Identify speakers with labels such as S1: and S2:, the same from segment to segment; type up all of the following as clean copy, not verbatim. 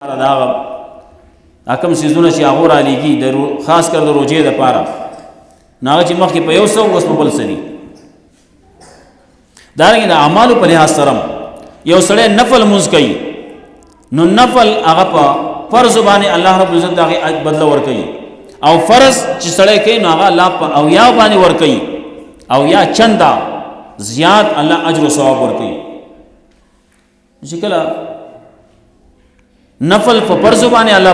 S1: دا کم سیزونه چې هغه رالیږي خاص کر د روژې دپاره نو هغه چې مخکې په 100 اوس په بل څه دي. دارنګې د اعمالو په لحاظ سره یو سړی نفل لمونځ کوي نو نفل هغه په فرض باندې الله رب العزت د هغې بدله ورکوي او فرض چې سړی کوي نو هغه الله په اویا باندې ورکوي او یا چنده زیات الله اجر و ثواب ورکوي. چې کله نفل په فرض باندې الله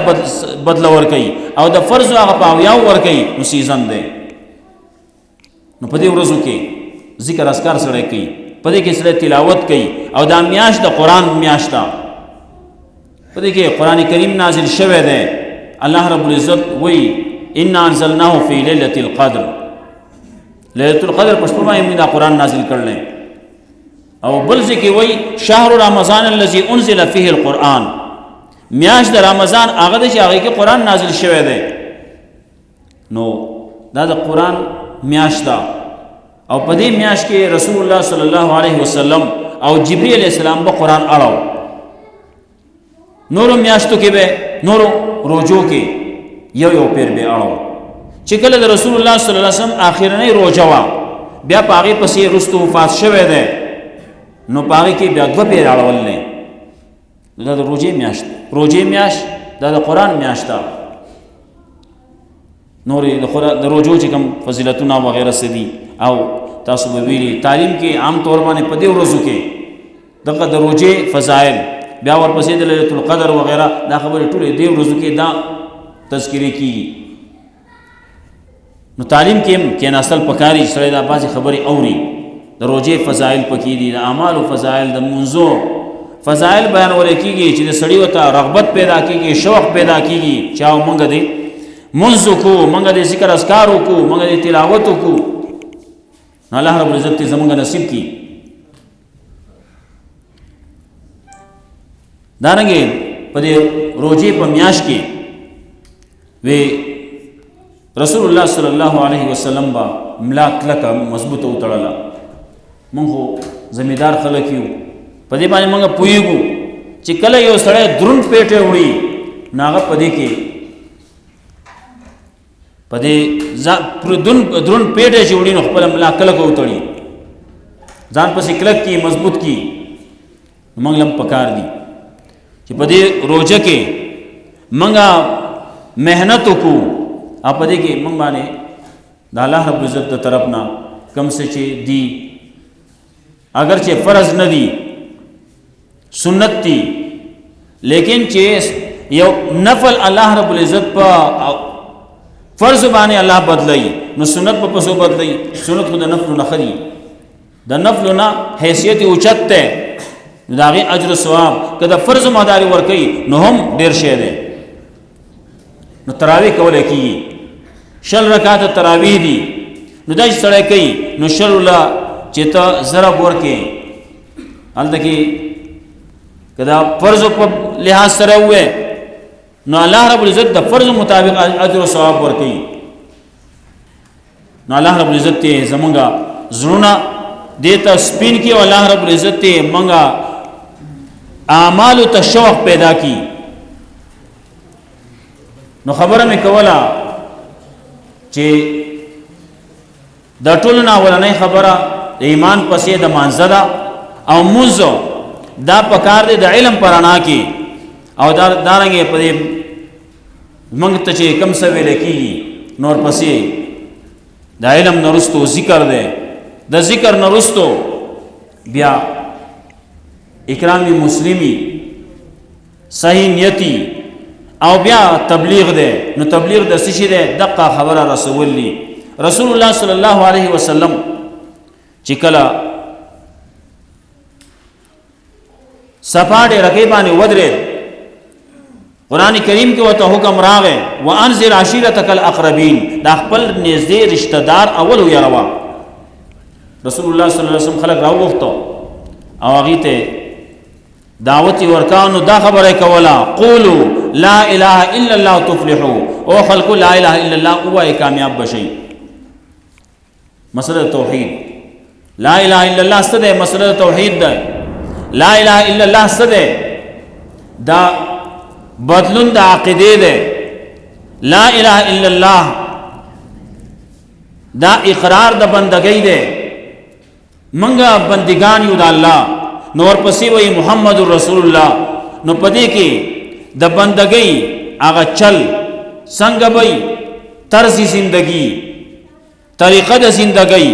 S1: بدله ورکوي او د فرض هغه په اویا ورکوي نو سیزن دی. نو په دې ورځو کې ذکر اذکار سړی کوي، په دې کې سړی تلاوت کوي او دا میاشت د قرآن میاشت ده، په دې کې قرآن کریم نازل شوی دی. الله رب العزت وی انا انزلناه فی لیلة القدر، لیلة القدر په شپه باندې دا قرآن نازل کړل. او بل ځکه وی شهر رمضان الذي انزل فيه القرآن، میاشت د رمضان هغه د چې هغه کې قرآن نازل شوی دی. نو دا د قرآن میاشت ده او په دې میاشت کې رسول الله صلی الله علیه وسلم او جبرئیل علیہ السلام به قرآن اړو. نورو میاشتو کې به نورو روزو کې یو یو پیر به اړو. چې کله د رسول الله صلی الله علیه وسلم اخرنۍ روزه وه بیا په هغې پسې وروسته وفات شوی دی نو په هغې کې بیا 2 پیر اړول دی. دا د روزې میاشت، روزې میاشت دا د قرآن میاشت ده. نورې د روزو چې کوم فضیلتونه وغیره څه دي او تاسو به ویلي تعلیم کې عام طور باندې په دې ورځو کې دغه د روزې فضایل بیا ورپسې د لیلة القدر وغیره دا خبرې ټولې دې ورځو کې دا تذکرې کېږي. نو تعلیم کې هم کېناستل پکاري، سړی دا بعضې خبرې اوري. د روزې فضایل پکې دي، د اعمالو فضایل، د منځو فضایل بیانولی کېږي چې د سړي ورته رغبت پیدا کېږي، شوق پیدا کېږي چې او مونږ دې منځ وکړو، مونږ دې ذکر اذکار وکړو، مونږ دې تلاوت وکړو. نو الله رب العزت دې زمونږ نصیب کړي. دارنګې په دې روزې په میاشت کې وی رسول الله صلی الله علیه وسلم با ملا کلکه مضبوطه وتړله. مونږ خو زمیندار خلک یو، په دې باندې مونږ پوهېږو چې کله یو سړی دروند پیټی وړي نو هغه په دې کې په دې دروند پیټی چې وړي نو خپله ملا کلکه وتړي، ځان پسې کلک کي، مضبوط کي. مونږ لم پکار دي چې په دې روزه کې مونږه محنت وکړو او په دې کې مونږ باندې د الله رب العزت د طرف نه کم څه چې دي اگر چې فرض نه دي سنت دي، لیکن چې یو نفل الله رب العزت په فرض باندې الله بدلوي نو سنت په پسو بدلوي. سنت خو د نفلو نه ښه دي، د نفلو نه حیثیت اوچت دی، نو د هغې اجر و ثواب که د فرض مداري ورکوي نو هم ډېر شی دی. نو تراویح کولی کېږي، 60 رکعاته تراویح دي. نو دا چې سړی کوي نو 60 له چې ته ضرب ورکې هلته کې که دا فرضو په لحاظ سره ووې نو الله رب العزت د فرض مطابق اجر و ثواب ورکوي. نو الله رب العزت ته زمونږه زړونه دې ته سپین کړي او الله رب العزت ته مونږه اعمالو ته شوق پیدا کړي. نو خبره مې کوله چې د ټولو نه اولنۍ خبره د ایمان پسې د مانځه ده او مونځ دا پکار دی د علم په رڼا کې. او دارنګې په دې موږ ته چې کوم څه ویلی کېږي نور پسې د علم نه وروستو ذکر دی، د ذکر نه وروستو بیا اکرام مسلمي، صحیح نیتی او بیا تبلیغ دی. نو تبلیغ د څه شي دی؟ دقه خبره رسول دی. رسول الله صلی الله علیه وسلم چې کله صفا ډېرې رکعې باندې ودرېد قرآن کریم کې ورته حکم راغی وانذر عشیرتک الاقربین، دا خپل نږدې رشتہ دار اول ویروه. رسول الله صلی الله علیه وسلم خلک راوغوښتو او هغې ته دعوت یې ورکاو. نو دا خبره یې کوله قولوا لا اله الا الله تفلحوا، او خلکو لا اله الا الله ووایئ کامیاب بشئ. مسله توحید، لا اله الا الله څه دی؟ مسله توحید ده. لا اله الا الله څه دی؟ دا بدلون د عقیده ده. لا اله الا الله دا اقرار د بندګۍ ده، منګه بندگان یو د الله. نور پسې وی محمد رسول الله. نو پدې کې د بندګۍ هغه چل څنګه وي، طرز زندگی، طریقه د زندگی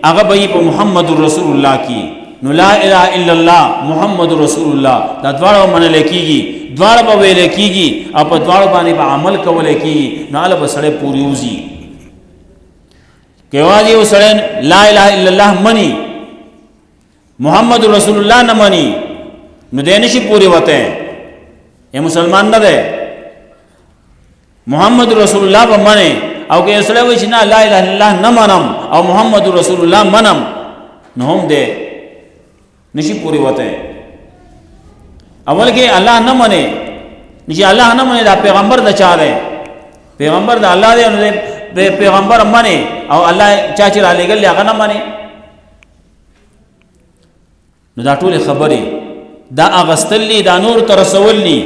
S1: هغه به په محمد رسول الله کې. نو لا اله الا الله محمد رسول الله دا دواړه منل کېږي، دواړه به ویل کېږي او په دواړو باندې به عمل کول کېږي. نو هله به سړی پورې وځي. که یوازې یو سړی لا اله الا الله مني، محمد رسول الله نه مني، نو دی نشي پورې وته، یا مسلمان نه دی. محمد رسول الله به مني، او که یو سړی وایي چې نه لا اله الا الله نه منم او محمد رسول الله منم، نو هم دی نشي پوری وته. اول کې الله نه مني، نشي الله نه مني، دا پیغمبر د چا دی؟ پیغمبر د الله دی. نو پیغمبر مني او الله چا چې را لېږلی هغه نه مني. نو دا ټولې خبرې دا اغستل دي، دا نور ته رسول دي،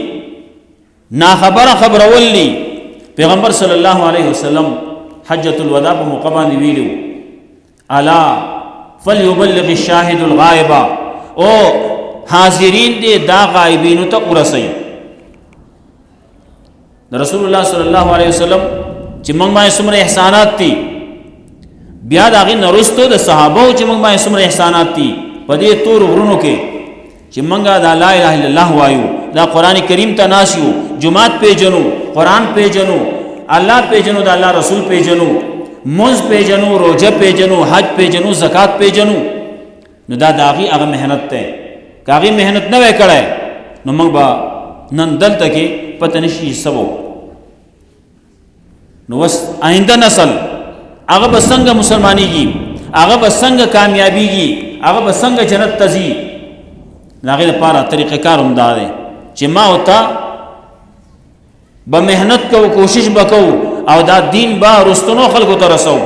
S1: ناخبره خبرول دي. پیغمبر صلی الله علیه وسلم حجۃ الوداع په موقع باندې ویلو، الا فلیبلغ الشاهد الغائب، او حاضرین دې دا غایبینو ته ورسوي. رسول الله صلی الله علیه وسلم چې موږ باندې څومره احسانات دي، بیا د هغې نه وروستو د صحابو چې موږ باندې څومره احسانات دي په دې تور غرونو کې چې موږ دا لا اله الا الله وایو، دا قرآن کریم ته ناست یو، جماعت پیژنو، قرآن پیژنو، الله پیژنو، د الله رسول پیژنو، مونځ پیژنو، روژه پیژنو، حج پیژنو، زکات پیژنو. نو دا د هغې هغه محنت دی. که هغې محنت نه وی کړی نو موږ به نن دلته کې پته نشي سبو. نو اوس آینده نسل هغه به څنګه مسلمانېږي، هغه به څنګه کامیابېږي، هغه به څنګه جنت ته ځي. د هغې دپاره طریقه کار هم دا دی چې ما او تا به محنت کوو، کوشش به کوو او دا دین به رستنو خلکو ته رسو.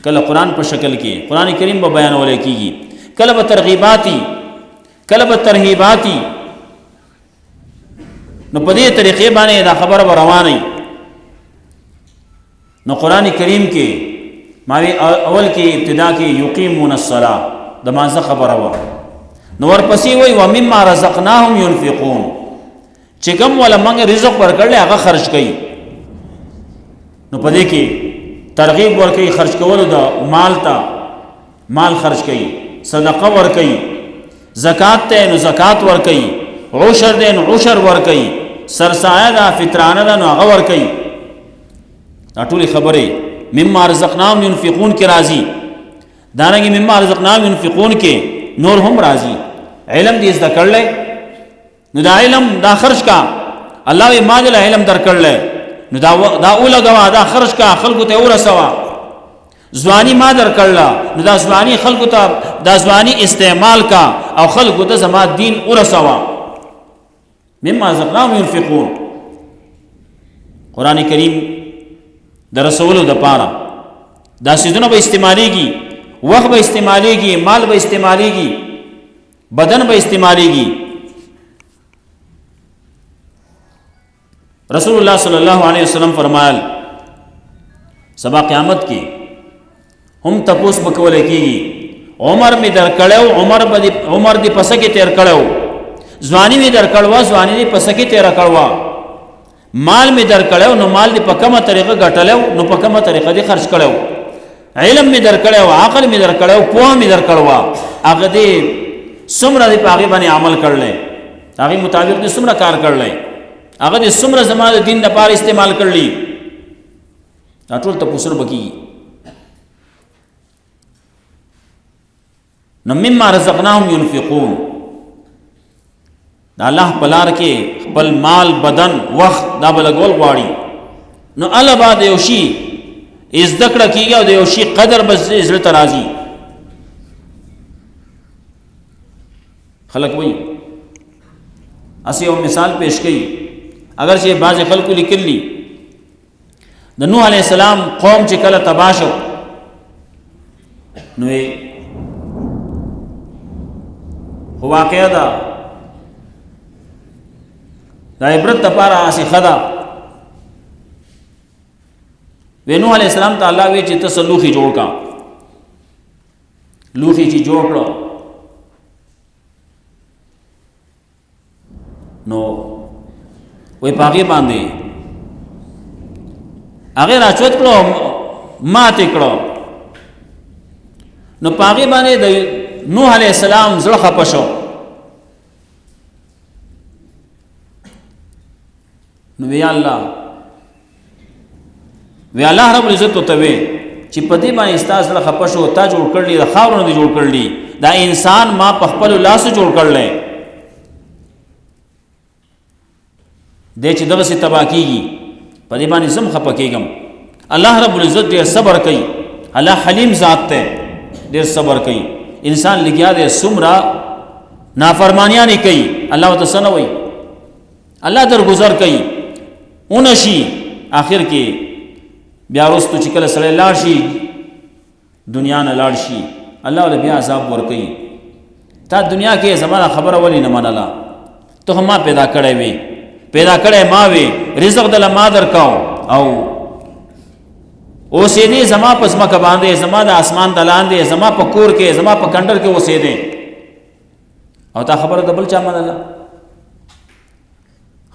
S1: کله قرآن په شکل کې قرآن کریم به بیانولی کېږي، کله به ترغیباتی، کله به ترهیباتی. نو په دې طریقې باندې دا خبره به روانه. نو قرآن کریم کې ماوی اول کې ابتدا کې یقیمون الصلاة د مانځه خبره وه. نو ورپسې وایي ومما رزقناهم ينفقون، چې کوم ولا موږ رزق ورکړلی هغه خرج کوي. نو په دې کې ترغیب ورکوي خرج کولو د مال ته، مال خرج کوي، صدقه ورکوي، زکات ته نو زکات ورکوي، عشر دی نو عشر ورکوي، سرسایه ده فطرانه ده نو هغه ورکوي. دا ټولې خبرې مما رزقناهم ينفقون کې راځي. دارنګې مما رزقناهم ينفقون کې نور هم راځي. علم دې زده کړلی نو دا علم دا خرج کا، الله وی ما دې علم درکړلی نو دا ولګوه، دا خرج کا، خلکو ته ورسوه. ځواني ما درکړله نو دا ځواني خلکو ته، دا ځواني استعمال کا او خلکو ته زما دین ورسوه. مما رزقناهم ينفقون. قرآن کریم د رسولو د پاره دا سیزونه به استعمالیږي، وخت به استعمالیږي، مال به استعمالیږي، بدن به استعمالیږي. رسول الله صلی الله علیه وسلم فرمایل سبا قیامت کې هم تپوس بکولی کېږي، عمر می در کړو، عمر دی پس کې تیر کړو، ځواني می در کړو، ځواني دی پس کې تیر کړو، مال می در کړو نو مال دی په کومه طریقه ګټلو نو په کومه طریقه دی خرج کړو، علم می در کړو، عقل می در کړو، پوهه می در کړو، هغه دی څومره دی په هغې باندې عمل کړلی، هغې مطابق دی څومره کار کړلی، هغه دی څومره زما د دین لپاره استعمال کړلی. دا ټول تپوسونه به کېږي. نو مما رزقناهم ينفقون، دا الله په لار کې خپل مال، بدن، وخت دا به لګول غواړي. نو الله به د یو شي زده کړه کېږي او د یو شي قدر به زړه ته راځي. خلک وایي اسې یو مثال پیش کوي، اگر چې بعضې خلکو لیکلی د نوح علیه السلام قوم چې کله تباه شو نو خو واقعه ده دا عبرت لپاره هسې ښه ده. وی نوح علیه السلام ته الله وی چې ته څه لوښي جوړ کا. لوښي چې جوړ کړه نو وی په هغې باندې هغې راچوت کړه او ماتې کړه. نو په هغې باندې د نوح علیه السلام زړه خفه شو. نو وی الله رب العزت ته وی چې په دې باندې ستا زړه خفه شو، تا جوړ کړلی، د خاورو نه دې جوړ کړلی، دا انسان ما په خپلو لاسو جوړ کړلی دی چې دغسې تباه کېږي، په دې باندې زه هم خفه کېږم. الله رب العزت ډېر صبر کوي. الله حلیم ذات دی، ډېر صبر کوي. انسان لګیا دی څومره نافرمانیانې کوي، الله ورته څه نه وایي، الله درګذر کوي. اونشي آخر کې بیا وروستو چې کله سړی لاړ شي دنیا نه لاړ شي، الله له بیا عذاب ورکوي. تا دنیا کې زما خبره ولې نه منله؟ ته هم ما پیدا کړی وې، پیدا کړی ما وې، رزق دله ما درکاو او اوسېدې زما په ځمکه باندې، زما د اسمان د لاندې، زما په کور کې، زما په کنډر کې اوسېدې، او تا خبره د بل چا منله؟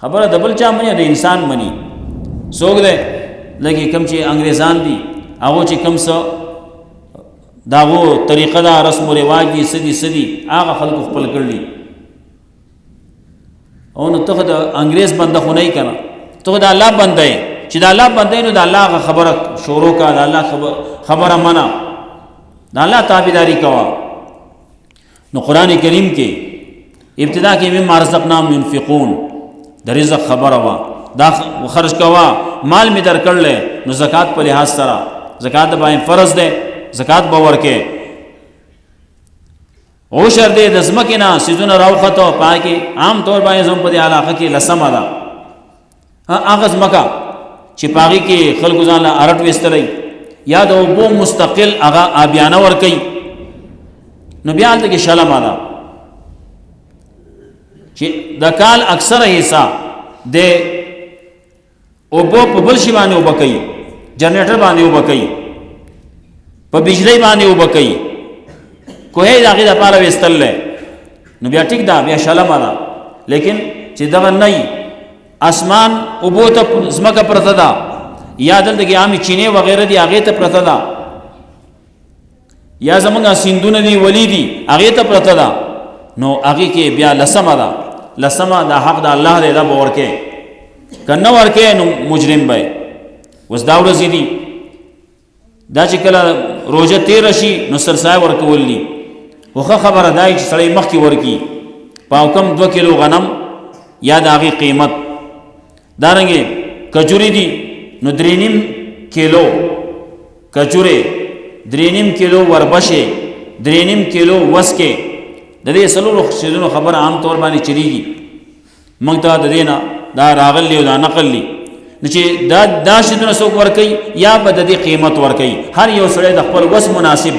S1: خبره د بل چا مني، د انسان مني. څوک دی لکه کوم چې انګریزان دي، هغو چې کوم څه د هغو طریقه ده، رسم و رواج دي، څه دي څه دي، هغه خلکو خپل کړلي. او نو ته خو د انګریز بنده خو نه یې که نه، ته خو د الله بنده یې. چې د الله بنده یې نو د الله هغه خبره شروع کړه، د الله خبره منه، د الله تابعداري کوه. نو قرآن کریم کې ابتدا کې مما رزقناهم ينفقون د رزق خبره وه، دا خرج کوه، مال می در کړلی، نو زکات په لحاظ سره، زکات باندې فرض دی، زکات به ورکې. عشر دی د ځمکې نه څیزونه راوخته، په هغې کې عام طور باندې زموږ په دې علاقه کې لسمه ده، هغه ځمکه چې په هغې کې خلکو ځان له ارټ ویستلی یا د اوبو مستقل هغه آبیانه ورکوي، نو بیا هلته کې شلمه ده چې د کال اکثره حصہ د اوبو په بل شي باندې اوبه کوي، جنریټر باندې اوبه کوي، په بجلی باندې اوبه کوي، کوهی د هغې دپاره ویستل دی، نو بیا ټیک ده، بیا شلمه ده. لیکن چې دغه نه وي، اسمان اوبو ته ځمکه پرته ده، یا دلته کې عامې چینې وغیره دي هغې ته پرته ده، یا زمونږ سیندونه دي ولی دي هغې ته پرته ده، نو هغې کې بیا لسمه ده. لسمه دا حق د الله دی، دا به ورکې، که نه ورکې نو مجرم به. اوس دا ورځې دي، دا چې کله روژه تېره شي نو سرسایه ورکول دي، خو ښه خبره دا چې سړی مخکې ورکي، پاو کم 2 کیلو غنم یا د هغې قیمت. دارنګې کجورې دي نو 3.5 کیلو کجورې، 3.5 کیلو وربشې، 3.5 کیلو وسکې، د دې څلورو څیزونو خبره عام طور باندې چلیږي. موږ ته د دې نه دا راغلی او دا نقل دي، نو چې دا څیزونه څوک ورکوي یا به د دې قیمت ورکوي، هر یو سړی د خپل وس مناسب.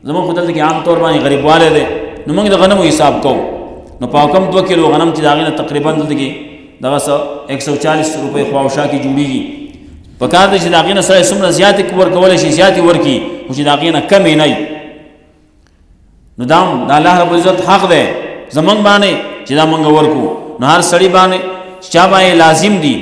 S1: زموږ خو دلته کې عام طور باندې غریبوالی دی، نو موږ د غنمو حساب کوو، نو په کم 2 کیلو غنم چې د هغې نه تقریبا دلته کې دغه 140 روپۍ خواوشا کې جوړېږي. په کار دی چې د هغې نه سړی څومره زیاتې ورکولی شي زیاتې ورکړي، خو چې د هغې نه کمې نه وي. نو دا هم د الله رب العزت حق دی زمونږ باندې چې دا مونږ ورکو. نو هر سړي باندې چا باندې لازم دي،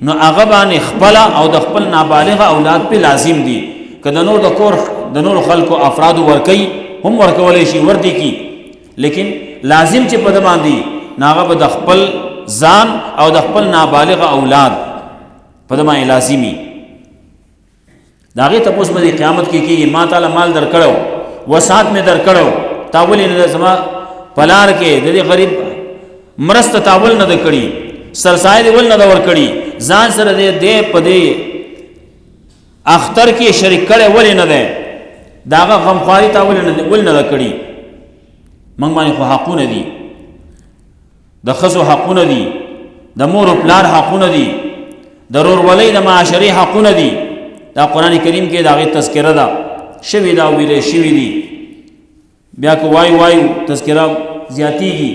S1: نو هغه باندې خپله او د خپل نابالغه اولاد پې لازم دي. که د نور د کور د نورو خلکو افرادو ورکوي هم ورکولی شي، وردی کی، لیکن لازم چې په ده باندې نو هغه به د خپل ځان او د خپل نابالغه اولاد په ده باندې لازمي. د هغې تپوس به د قیامت کې کېږي، ما تعالی مال در کړی وسعت مې در کړی، تا ولې نه زما په لار کې د دې غریب مرسته تا ول نه ده کړي، سرسایه دې ول نه ده ورکړي، ځان سره دې په دې اختر کې شریک کړی ولې نه دی، د هغه غمخواري تا ول نه ده کړي. موږ باندې خو حقونه دي، د ښځو حقونه دي، د مور و پلار حقونه دي، د ورورولۍ د معاشرې حقونه دي. دا قرآن کریم کې د هغې تذکره ده شوي، دا ویلې شوي دي. بیا که وایو تذکره زیاتیږي.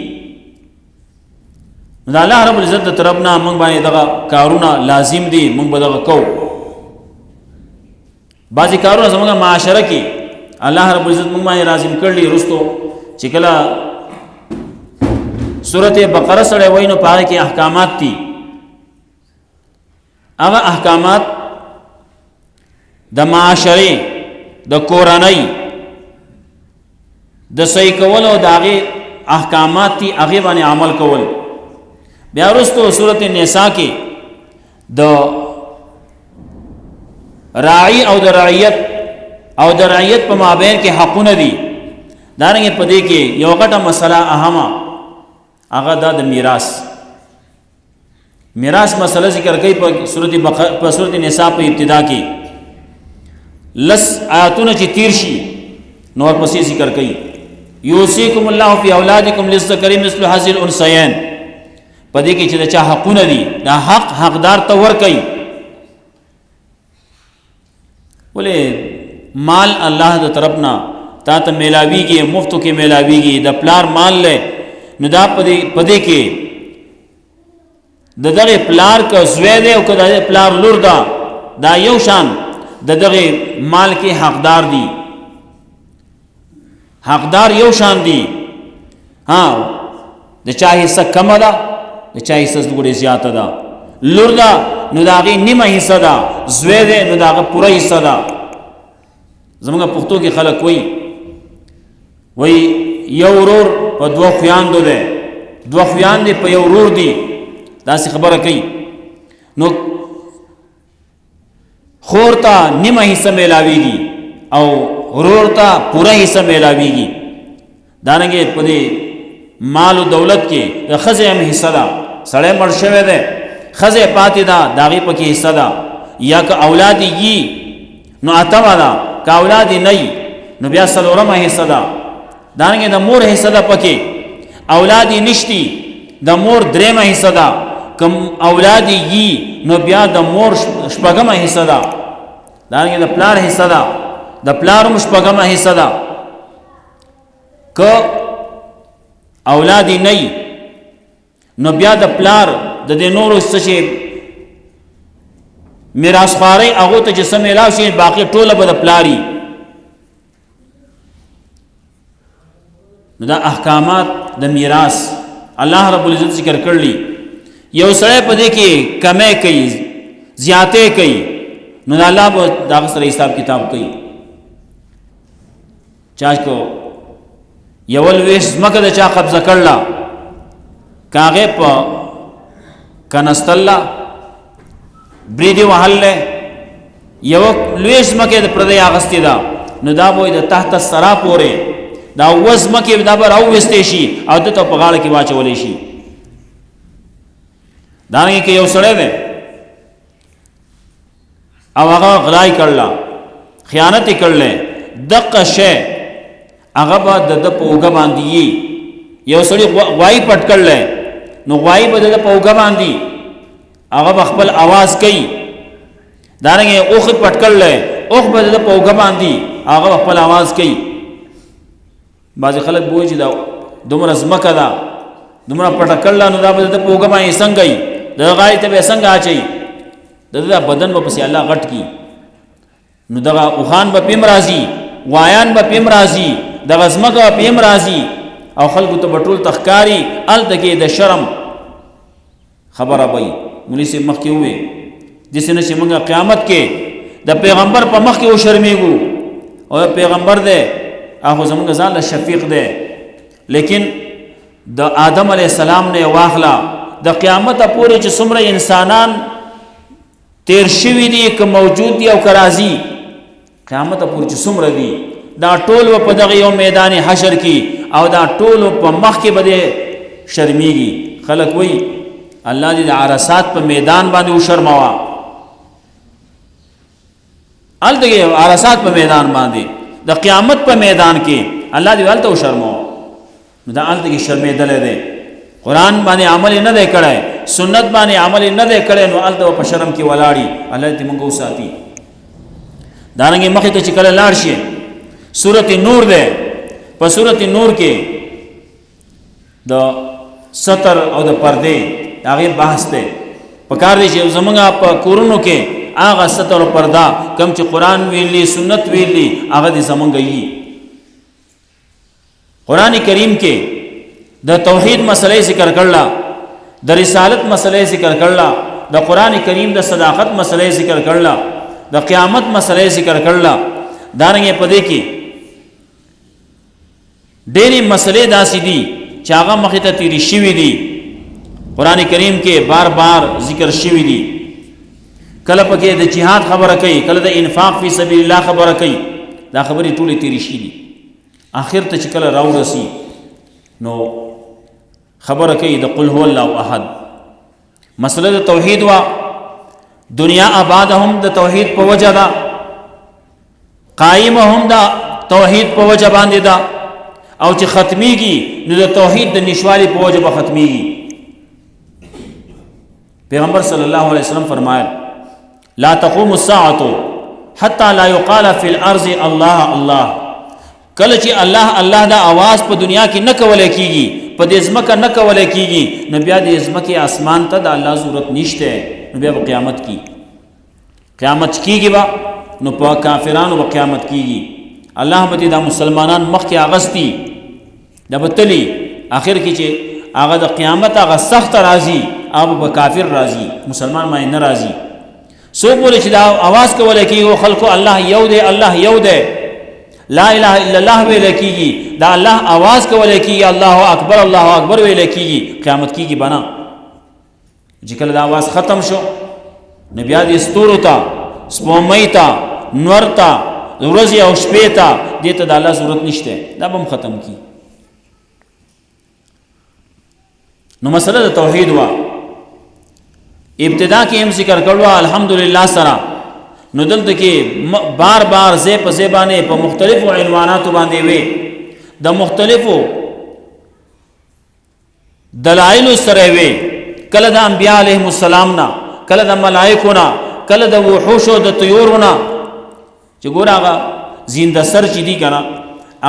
S1: نو د الله رب العزت د طرفنا موږ باندې دغه کارونه لازم دي، موږ به دغه کوو. بعضې کارونه زموږ معاشره کې الله رب العزت موږ باندې لازم کړي. رستو چې کله سورت بقره سره وای نو پاره کې احکامات دي. هغه احکامات د معاشره د کورنۍ د صحیح کول او د هغې احکامات دي، هغې باندې عمل کول. بیا وروستو سورت النساء کې د راعي او د رعیت او د رعیت په مابین کې حقونه دي. دارنګې په دې کې یو غټه مسله اهمه هغه دا د میراث مسله ذکر کوي په سورت النساء په ابتدا کې. لس آیاتونه چې تیر شي نو ورپسې ذکر کوي یوصیکم الله فی اولادکم للذکر مثل حظ الانثیین. په دې کې چې د چا حقونه دي دا حقدار ته ورکوي. ولې مال الله د طرف نه تا ته میلاویږي، مفتو کې میلاویږي. د پلار مال له نو دا په دې کې د دغه پلار که زوی دی او که د پلار لور ده دا یو شان د دغه مال کې حقدار دي، حقدار یو شان دي. ها د چا حصہ کمه ده، د چا حصہ ډېره زیاته ده. لور ده نو د هغې نیمه حصہ ده، زوی دی نو د هغه پوره حصہ ده. زموږ پښتو کې خلک وایي یو ورور په دوه خویاندو دی، دوه خویاندې په یو ورور دي، داسې خبره کوي. نو خور ته نیمه حصہ میلاویږي او ورور ته پوره حصہ میلاویږي. دارنګې په دې مال او دولت کې د ښځې هم حصہ ده. سړی مړ شوی دی، ښځې پاتې ده، د هغې پکې حصہ ده. یا که اولاد یي نو اتمه ده، که اولاد یې نه نو بیا څلورمه حصہ ده. دارنګې د مور حصہ ده پکې، اولاد یې نشتی د مور درېمه حصہ ده، که اولاد یي نو بیا د مور شپږمه حصہ ده. دارنګې د پلار حصہ ده، د پلار هم شپږمه حصہ ده. که اولاد یې نه نو بیا د پلار د دې نورو څه چې میراثخوارۍ هغو ته چې څه میلاو شي باقي ټوله به د پلار وي. نو دا احکامات د میراث الله رب العزت ذکر کړلی. یو سړی په دې کې کمی کوي، زیاتې کوي، نو الله به د هغه سره حساب کتاب کوي. چا کو یو لویس ځمکه د چا قبضه کړله، که هغې په کنستله بریدې وهللی، یو لویس ځمکه د پردۍ اخیستې ده، نو دا به د تحت الثرا پورې دا اوه ځمکې دا به راوویستی شي او ده ته په غاړه کې واچولی شي. دارنګې که یو سړی دی او هغه غلا یې کړله، خیانت یې کړلی، دقه شی هغه به د ده په اوږه باندې یي. یو سړي غوایي پټ کړلی نو غوایي به د ده په اوږه باندې هغه به خپل اواز کوي. دارنګې اوښ یې پټ کړلی، اوښ به د ده په اوږه باندې هغه به خپل اواز کوي. بعضې خلک به وایي چې دا دومره ځمکه ده دومره پټه کړله نو دا به د ده په اوږه باندې څنګه وي، د هغه غاړې ته به یې څنګه اچوي، د ده دا بدن به پسې الله غټ کړي. نو دغه اوښان به پې هم راځي، غوایان به پې هم راځي، دغه ځمکه به پې هم راځي او خلکو ته به ټول تښکاري. هلته کې د شرم خبره به وي. مولوي صاحب مخکې ووایي داسې نه چې موږ قیامت کې د پیغمبر په مخ کې وشرمېږو او پیغمبر دی هغه زموږ ځان له شفیق دی، لیکن د آدم علیه السلام نه واخله د قیامت پورې چې څومره انسانان تیر شوي دي که موجود دي او که راځي، قیامت پورې چې څومره دي دا ټول په دغه یو میدان حشر کې او دا ټول په مخ کې به شرمېږي. خلک وایي الله دې د عرصات په میدان باندې وشرموه. هلته کې عرصات په میدان باندې د قیامت په میدان کې الله دې هلته وشرموه. نو دا هلته کې شرمېدلی دی، قرآن باندې عمل نه دی کړی، سنت باندې عمل نه دی کړی، نو هلته په شرم کې ولاړي. الله دې موږ وساتي. دارنګې مخې ته چې کله لاړ شي سورت نور ده، په سورت نور کې د ستر او د پردې هغه بحث دی پکار دی چې زمونږ په کورونو کې هغه ستر او پردا کم چې قران ویلي سنت ویلي هغه دې زمونږ یي قران کریم کې د توحید مسلې ذکر کړل د رسالت مسلې ذکر کړل د قران کریم د صداقت مسلې ذکر کړل د قیامت مسلې ذکر کړل دارنګه پدې کې ډېری مسلې داسې دي چې هغه مخې ته تیری شوي دي قران کریم کې بار بار ذکر شوي دي کله پکې د جهاد خبره کوي کله د انفاق فی سبیل الله خبره کوي دا خبرې ټولې تیری شي دي اخر ته چې کله راورسي نو خبره کوي د قل هو الله احد مسله د توحید وا دنیا آباد هم د توحید په وجه ده قائم هم د توحید په وجه باندې ده او چې ختميږي نو د توحید د نشوالي په وجه به ختميږي پیغمبر صلی الله علیه وسلم فرمایل لا تقوم الساعه حتى لا يقال في الارض الله الله کله چې الله الله دا आवाज په دنیا کې نه کولای کیږي په دې ځمکه نه کولای کیږي نو بیا د ځمکې اسمان ته د الله ضرورت نشته نو بیا قیامت کیږي با نو په کافرانو په قیامت کیږي الله به دا مسلمانان مخکې اغستی د بتلی اخر کې چې هغه د قیامت هغه سخت راځي هغه به کافر راځي مسلمان ما نه راځي سو بوله چې دا आवाज کولای کیږي خلکو الله یو دی الله یو دی لا اله الا الله ویل کیږي دا الله आवाज کولای کیږي الله اکبر ویل کیږي قیامت کیږي بنا چې کله دا आवाज ختم شو نبی دې ستورو ته سپومې ته نور ته ورځي او شپې ته دې ته د الله ضرورت نشته دا به ختم کی نو مسله د توحید وا ابتدا کې هم ذکر کړو الحمدلله سره نو دلته کې بار بار زې په زبانه په مختلفو عنواناتو باندې وي د مختلفو دلایل سره وي کله د انبیاء علیهم السلام نا کله د ملائکو نا کله د وحوش او د طيور نا چې ګور هغه زنده سر چې دي کنه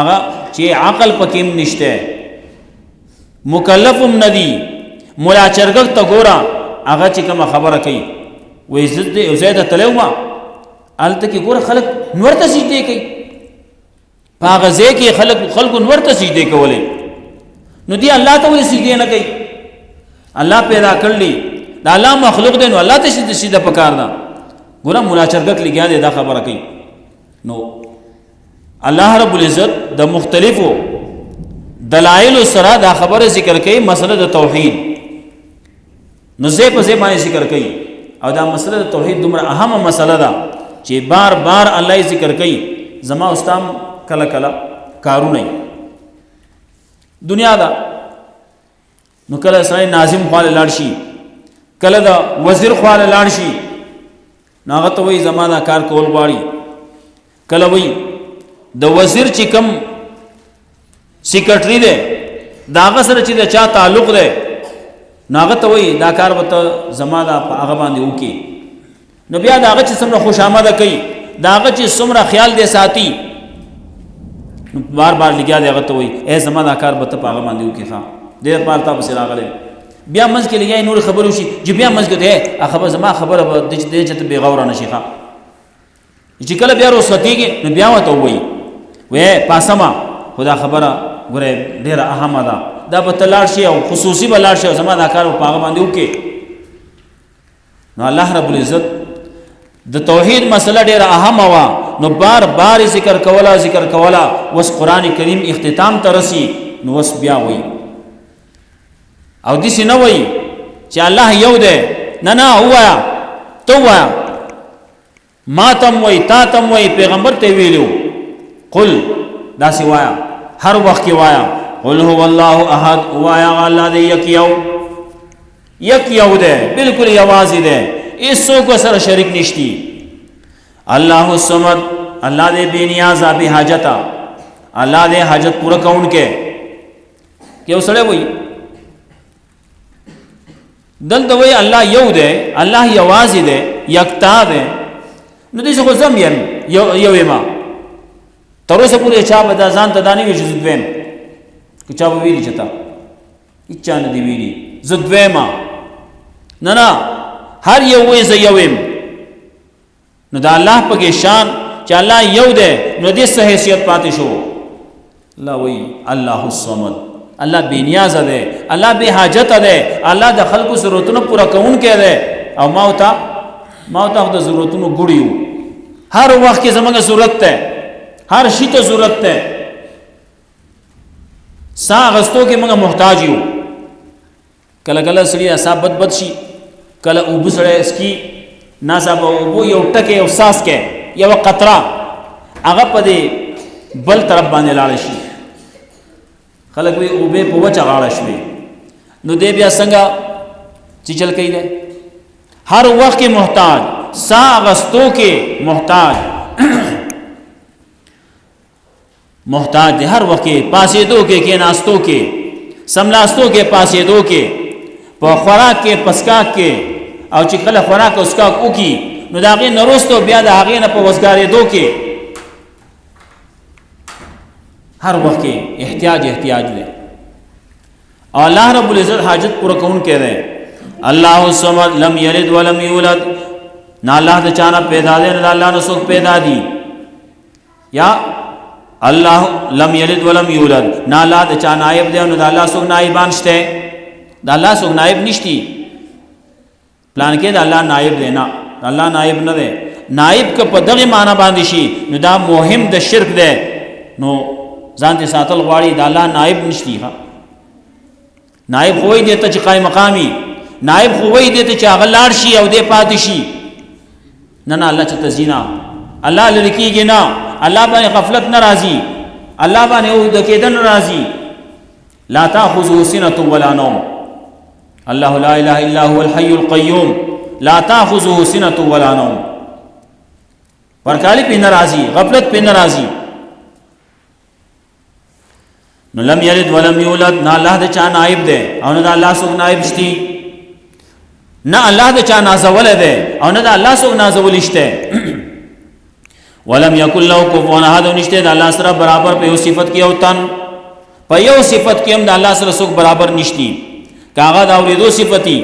S1: هغه چې عقل پکې نشته مکلفم ندی مولا چرګ ته ګورا هغه چې کوم خبره کوي و عزت دې او زیاده تلوما الته کې ګور خلق نور ته سجده کوي هغه ځکه خلق نور ته سجده کولې نو دی الله ته ولې سجده نه کوي الله پیدا کړلی دا الله مخلوق دی نو الله ته سجده پکار ده ګور مولا چرګ لګیا دی دا خبره کوي نو الله رب العزت د مختلفو دلائل سره دا خبره ذکر کوي مسله د توحید نو زه په ځای باندې ذکر کوي او دا مسله د توحید دومره اهمه مسله ده چې بار بار الله ذکر کوي زما استام کله کله کارونه دنیا دا نو کله سړی ناظم خواله لاړ شي کله دا وزیر خواله لاړ شي ناغه ته وای زما دا کار کول غواړي کله وای د وزیر چې کم سیکرټری دی داغه سره چې د چا تعلق دی ناغه ته وای دا کار وته زما دا هغه باندې وکي نو بیا داغه چې څومره خوش آمده کوي داغه چې څومره خیال دی ساتي بار بار لګیا دی هغه ته وای اے زما دا کار وته هغه باندې وکي ښا ډیر پال تاسو راغله بیا منځ کې لګیا نور خبرو شي چې بیا منځ کې ده خبر زما خبره د دې چې به غوړه نشي ښا چې کله بیا وروستيږي نو بیا وته وای وې پاسما خدا خبره ګوره ډیره اهمه ده دا به تلاړ شي او خصوصي بلاړ شي زما دا کار په هغه باندې وکي نو الله رب العزت د توحید مسله ډیره اهمه وا نو بار بار ذکر کولا وس قران کریم اختتام ته رسی نو وس بیا وای او دې نه وای چې الله یو دی نه هوا تو وا ما تم وای تا تم وای پیغمبر ته ویلو قل دا سی وایا هر وخت کې وایا قل هو الله احد وایا الله دې یک یو ده بالکل یوازې ده ایسو کو سره شریک نشتی الله الصمد الله دې بے نیاز به حاجت الله دې حاجت پورا کون کې کې وسړې وای دلته وای الله یو ده الله یوازې ده یکتا ده نو دې څه زم یو ما تر اوسه پورې چا به ځان ته دانی وي چې دویم که چا به ویلی چتا هیچا نه دی ویلي زه دویمه نه هر یو وایي زه یو یم نو د الله پکې شان چې الله یو دی نو دې څه حیثیت پاتې شو الله وایي الله الصمد الله بے نیاز دی الله بے حاجت دی الله د خلکو ضرورتونو پوره کوونکی دی او ما ته د ضرورتونو ګوړي یو هر وخت کې زموږ ضرورت ده هر شي ته ضرورت ده سا غستو کې موږ محتاج یو کله کله سړي اصاب بد شي کله اوبه سړی اسکی ناصاب اوبو یو ټکه یو ساس کې یو قطره هغه په دې بل طرف باندې لاړ شي خلک وي اوبه په وچه غاړه شوي نو دې بیا څنګه چې چل کوي ده هر وخت کې محتاج سا غستو کې محتاج دی هر وخت کې پاسې دو کې ناستو کې سملاستو کې پاسې دو کې په خوراک کې پسکاک کې او چې کله خوراک او اسکاک وکي نو دا غي نروستو بیا د هغه نه په وسګارې دو کې هر وخت کې احتیاج دی او الله رب العزت حاجت پوره کون کې ده الله الصمد لم یلد ولم یولد نه الله د چانه پیدا دی نه الله نه څوک پیدا دی یا الله لم یلد ولم یولد نه الله د چا نائب دی نه الله څوک نائبان شته د الله څوک نائب نشتی پلان کې د الله نائب دی نه الله نائب نه دی نائب که په دغه معنی باندې شي نو دا مهم د شرک دی نو ځان ته ساتل غواړي د الله نائب نشتی ها نائب خو یې ته چې قائم مقامي نائب خو یې ته چې هغه لاړ شي او دې پاتې شي نه الله چې تزینا الله لریکيږي نه الله باندې غفلت ناراضي الله باندې او د کېدن ناراضي لا تاخذه سنه ولا نوم الله لا اله الا هو الحي القيوم لا تاخذه سنه ولا نوم ورکالی په ناراضي غفلت په ناراضي نو لم یلد ولم یولد نه الله د چا نائب دی او نه د الله څوک نائب شتي نه الله د چا نازول دی او نه د الله څوک نازول شته ولم یکن له کفوا احد نشته د الله سره برابر په یو صفت کې او تن په یو صفت کې هم د الله سره څوک برابر نشتی کاغه دا اوریدو صفتی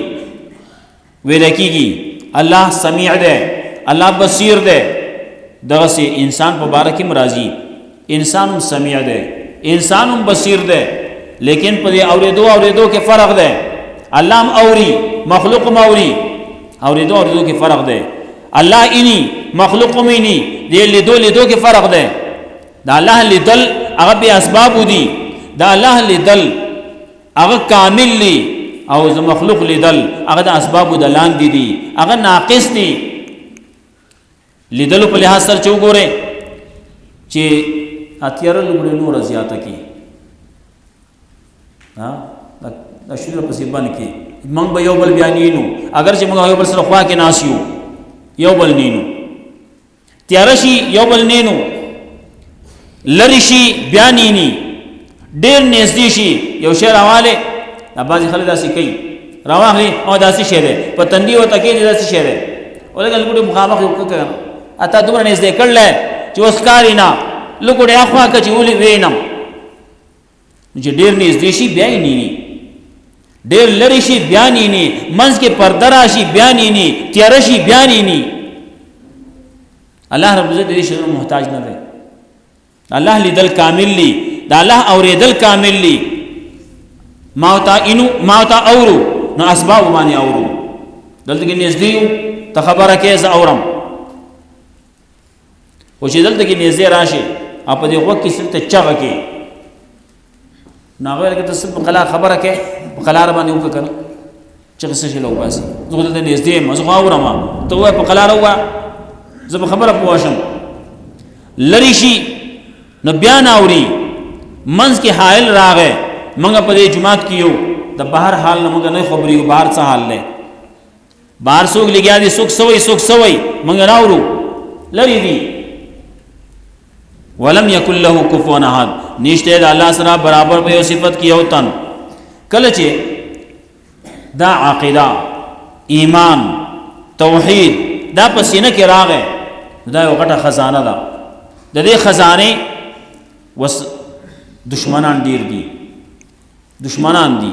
S1: ویل کیږي الله سمیع دی الله بصیر دی دغه سي انسان په باره کې مرضی انسان سمیع دی انسان بصیر دی لیکن په اوریدو کې فرق دی الله هم اوري مخلوق هم اوري اوریدو کې فرق دی الله اني مخلوق هم اني دې لیدو کې فرق دی دا الله لیدل هغه به اسباب دي دا الله لیدل هغه کامل لی او ز مخلوق لیدل هغه د اسباب د لاندې دي هغه ناقص دي لیدل په لحاظ سره چوغوره چې اتیار لوړ نور زیاته کی ها دا شوره په سیبان کې موږ به یو بل بیانینو اگر چې موږ یو بل سره خوا کې ناسیو یو بل نینو تیارشی یو بل نینو لریشی بیانینی ډیر نږدې شي یو شی راواله دا بعض خلک داسې کوي راواخلي او داسې شی دی په تندي او تکي داسې شی دی ولګل ګډه مخامخ وکړه اته دومره نږدې کړل چې اوس کاری نه لګوډه اخوا کچې ولي وینم چې ډیر نږدې شي بیا یې نینی ډیر لری شي بیا نینی منځ کې پرده راشي بیا نینی تیار شي بیا نینی الله رب عزت دې شی محتاج نه دی الله لیدل کامل لی دا الله اوریدل کامل لی ماوتا اورو نو اسباب باندې اورو دلته کې نږدې ته خبره کې ز اورم او چې دلته کې نږدې راشي اپ دې وخت کې څه چغه کې ناغه کې تاسو په قلار خبره کې په قلار باندې وکړه چې څه شي لو باسي زه دلته نږدې ما زه اورم ته وای په قلار وای زه خبره پوښم لری شي نو بیان اوري منځ کې حائل راغې منګه په دې جماعت کې یو د بهر حال نه منګه نه خبري یو بهر څه حال نه بهر څوک لګیا دي څوک سوي منګه راورو لری دي ولم یکن له کفوا احد نشته د الله سره برابر په یو صفت کې یو تن کله چې دا عقیده ایمان توحید دا په سینه کې راغې دا یو غټه خزانه ده د دې خزانه وس دشمنان ډیر دي دشمنان دي